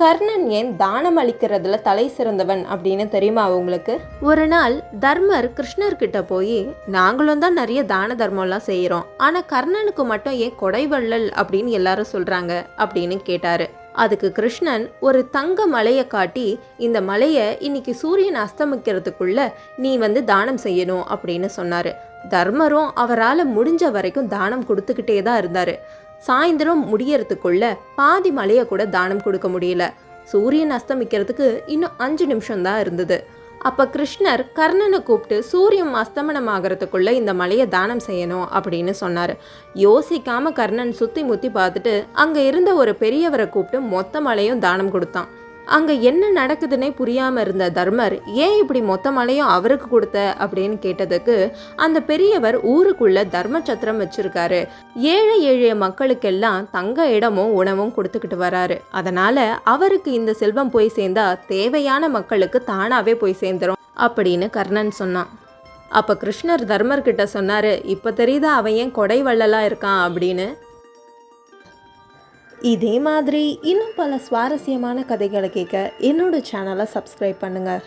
கர்ணன் ஏன் தானம் அளிக்கிறதுல தலை சிறந்தவன் அப்படின்னு தெரியுமா உங்களுக்கு? ஒரு நாள் தர்மர் கிருஷ்ணர்கிட்ட போய், நாங்களும் தான் நிறைய தான தர்மம்லாம் செய்கிறோம், ஆனால் கர்ணனுக்கு மட்டும் ஏன் கொடைவள்ளல் அப்படின்னு எல்லாரும் சொல்கிறாங்க அப்படின்னு கேட்டாரு. அதுக்கு கிருஷ்ணன் ஒரு தங்க மலையை காட்டி, இந்த மலையை இன்னைக்கு சூரியன் அஸ்தமிக்கிறதுக்குள்ள நீ தானம் செய்யணும் அப்படின்னு சொன்னாரு. தர்மரும் அவரால் முடிஞ்ச வரைக்கும் தானம் கொடுத்துக்கிட்டே தான் இருந்தாரு. சாயந்தரம் முடியறதுக்குள்ள பாதி மலையை கூட தானம் கொடுக்க முடியல. சூரியன் அஸ்தமிக்கிறதுக்கு இன்னும் 5 நிமிஷம் தான் இருந்தது. அப்ப கிருஷ்ணர் கர்ணனை கூப்பிட்டு சூரியன் அஸ்தமனம் ஆகிறதுக்குள்ள இந்த மலையை தானம் செய்யணும் அப்படின்னு சொன்னாரு. யோசிக்காம கர்ணன் சுத்தி முத்தி பார்த்துட்டு அங்க இருந்த ஒரு பெரியவரை கூப்பிட்டு மொத்த மலையும் தானம் கொடுத்தான். அங்க என்ன நடக்குதுன்னே புரியாம இருந்த தர்மர், ஏன் இப்படி மொத்த மலையும் அவருக்கு கொடுத்த அப்படின்னு கேட்டதுக்கு, அந்த பெரியவர் ஊருக்குள்ள தர்ம சத்திரம் வச்சிருக்காரு, ஏழை எளிய மக்களுக்கெல்லாம் தங்க இடமும் உணவும் கொடுத்துக்கிட்டு வராரு, அதனால அவருக்கு இந்த செல்வம் போய் சேர்ந்தா தேவையான மக்களுக்கு தானாவே போய் சேர்ந்துரும் அப்படின்னு கர்ணன் சொன்னான். அப்ப கிருஷ்ணர் தர்மர்கிட்ட சொன்னாரு, இப்ப தெரியுதா அவன் ஏன் கொடை வள்ளலா இருக்கான் அப்படின்னு. இதே மாதிரி இன்னும் பல சுவாரஸ்யமான கதைகளை கேட்க என்னோட சேனலை சப்ஸ்கிரைப் பண்ணுங்கள்.